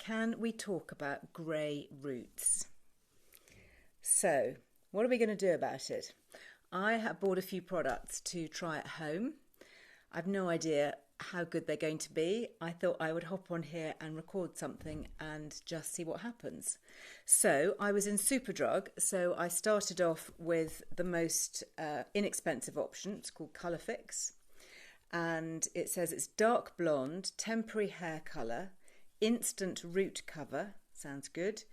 can we talk about grey roots? So, what are we going to do about it? I have bought a few products to try at home. I've no idea how good they're going to be. I thought I would hop on here and record something and just see what happens. So I was in Superdrug, so I started off with the most inexpensive option. It's called Colour Fix, and it says it's dark blonde, temporary hair colour, instant root cover, sounds good,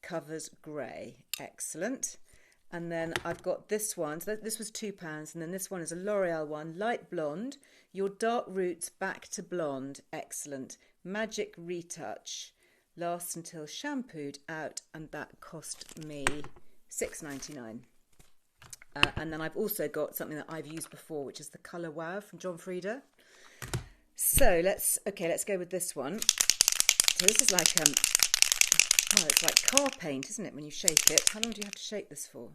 covers grey, excellent. And then I've got this one, so this was £2, and then this one is a L'Oreal one, light blonde, your dark roots back to blonde, excellent, magic retouch, lasts until shampooed out, and that cost me £6.99. And then I've also got something that I've used before, which is the Colour Wow from John Frieda. So let's go with this one. So this is like it's like car paint, isn't it, when you shake it? How long do you have to shake this for?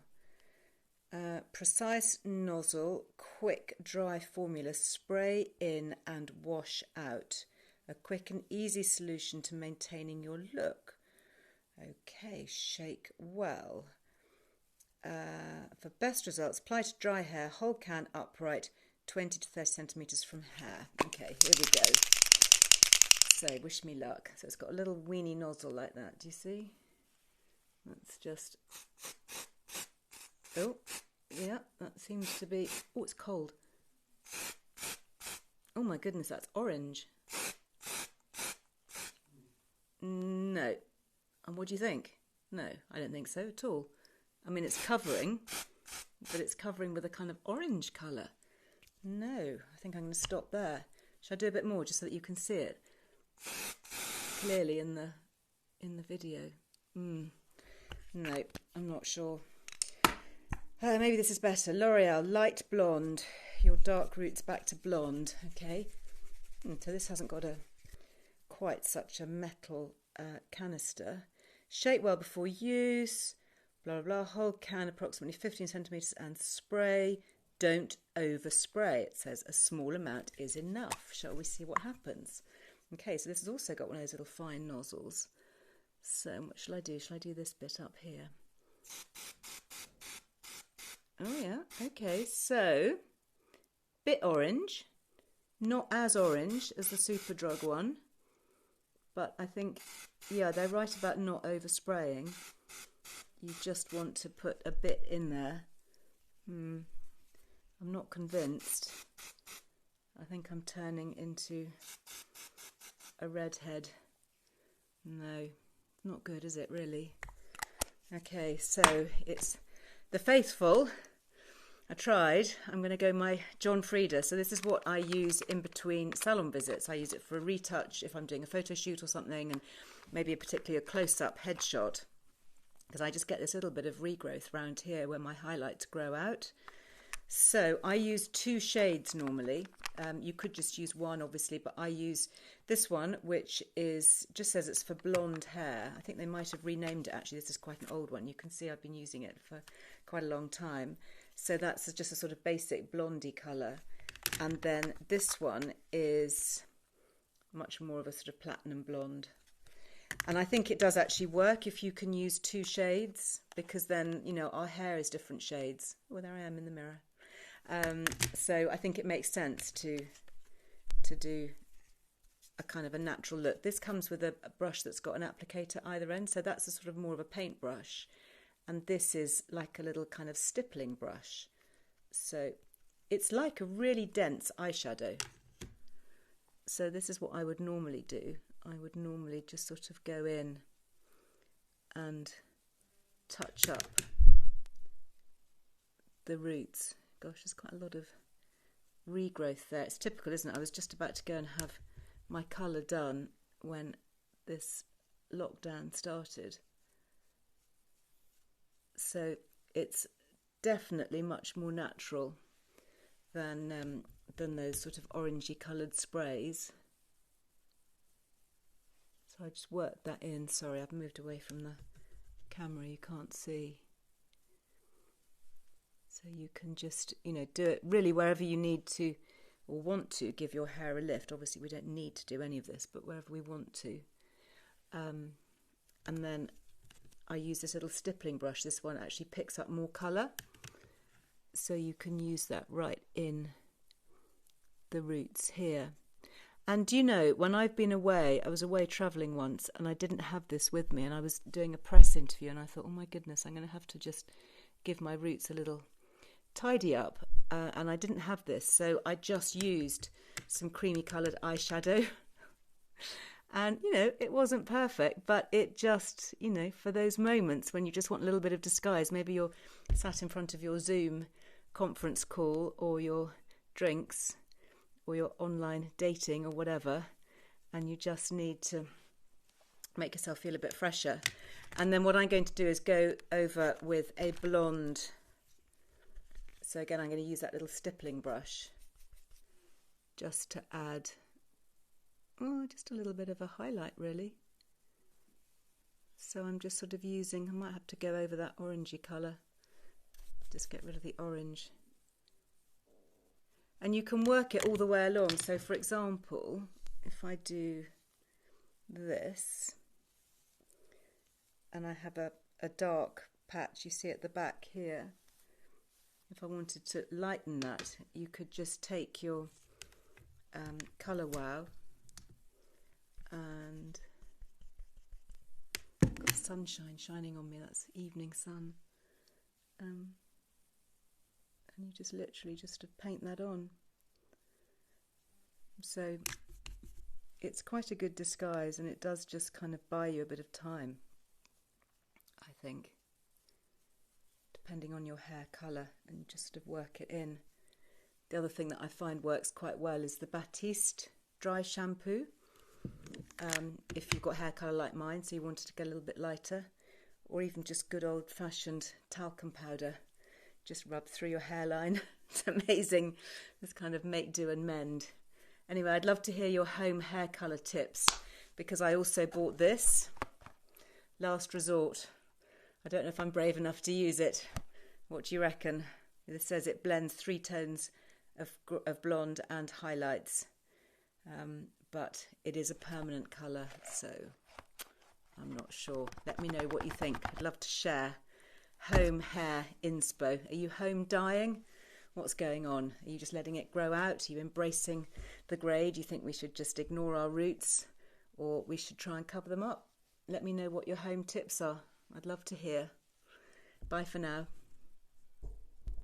Precise nozzle, quick dry formula, spray in and wash out. A quick and easy solution to maintaining your look. Okay, shake well. For best results, apply to dry hair, whole can upright, 20 to 30 centimetres from hair. Okay, here we go. So, wish me luck. So it's got a little weeny nozzle like that. Do you see? That's just... Oh, yeah, that seems to be... Oh, it's cold. Oh my goodness, that's orange. No. And what do you think? No, I don't think so at all. I mean, it's covering, but it's covering with a kind of orange colour. No, I think I'm going to stop there. Shall I do a bit more just so that you can see it clearly in the video? No, I'm not sure. Maybe this is better. L'Oreal light blonde, your dark roots back to blonde. Okay, so this hasn't got quite such a metal canister. Shake well before use. Blah blah blah. Whole can approximately 15 centimetres and spray. Don't overspray. It says a small amount is enough. Shall we see what happens? Okay, so this has also got one of those little fine nozzles. So what shall I do? Shall I do this bit up here? Oh yeah, okay, so bit orange, not as orange as the Superdrug one, but I think, yeah, they're right about not overspraying. You just want to put a bit in there. I'm not convinced. I think I'm turning into a redhead. No, not good, is it, really? Okay, so it's the faithful. I tried. I'm going to go my John Frieda. So this is what I use in between salon visits. I use it for a retouch if I'm doing a photo shoot or something, and maybe particularly a close-up headshot, because I just get this little bit of regrowth around here where my highlights grow out. So I use 2 shades normally. You could just use one, obviously, but I use this one, which just says it's for blonde hair. I think they might have renamed it, actually. This is quite an old one. You can see I've been using it for quite a long time. So that's just a sort of basic blondie colour. And then this one is much more of a sort of platinum blonde. And I think it does actually work if you can use 2 shades, because then, you know, our hair is different shades. Oh, there I am in the mirror. So I think it makes sense to do a kind of a natural look. This comes with a brush that's got an applicator either end, so that's a sort of more of a paint brush. And this is like a little kind of stippling brush. So it's like a really dense eyeshadow. So this is what I would normally do. I would normally just sort of go in and touch up the roots. Gosh, there's quite a lot of regrowth there. It's typical, isn't it? I was just about to go and have my colour done when this lockdown started. So it's definitely much more natural than those sort of orangey coloured sprays. So I just worked that in. Sorry, I've moved away from the camera, you can't see. So you can just, you know, do it really wherever you need to or want to give your hair a lift. Obviously we don't need to do any of this, but wherever we want to. and then I use this little stippling brush. This one actually picks up more colour, so you can use that right in the roots here. And you know, when I've been away, I was away travelling once and I didn't have this with me, and I was doing a press interview and I thought, oh my goodness, I'm going to have to just give my roots a little tidy up, and I didn't have this, so I just used some creamy coloured eyeshadow. And, you know, it wasn't perfect, but it just, you know, for those moments when you just want a little bit of disguise, maybe you're sat in front of your Zoom conference call or your drinks or your online dating or whatever, and you just need to make yourself feel a bit fresher. And then what I'm going to do is go over with a blonde. So again, I'm going to use that little stippling brush just to add just a little bit of a highlight, really. So I'm just sort of using, I might have to go over that orangey colour, just get rid of the orange. And you can work it all the way along. So for example, if I do this, and I have a dark patch, you see at the back here, if I wanted to lighten that, you could just take your Colour Wow, and I've got sunshine shining on me, that's evening sun, and you just literally just paint that on. So it's quite a good disguise, and it does just kind of buy you a bit of time, I think, depending on your hair colour, and you just sort of work it in. The other thing that I find works quite well is the Batiste dry shampoo. If you've got hair colour like mine, so you wanted to get a little bit lighter, or even just good old-fashioned talcum powder, just rub through your hairline. It's amazing, this kind of make, do and mend. Anyway, I'd love to hear your home hair colour tips, because I also bought this, Last Resort. I don't know if I'm brave enough to use it. What do you reckon? It says it blends 3 tones of blonde and highlights, but it is a permanent colour, so I'm not sure. Let me know what you think. I'd love to share home hair inspo. Are you home dyeing? What's going on? Are you just letting it grow out? Are you embracing the grey? Do you think we should just ignore our roots, or we should try and cover them up? Let me know what your home tips are. I'd love to hear. Bye for now.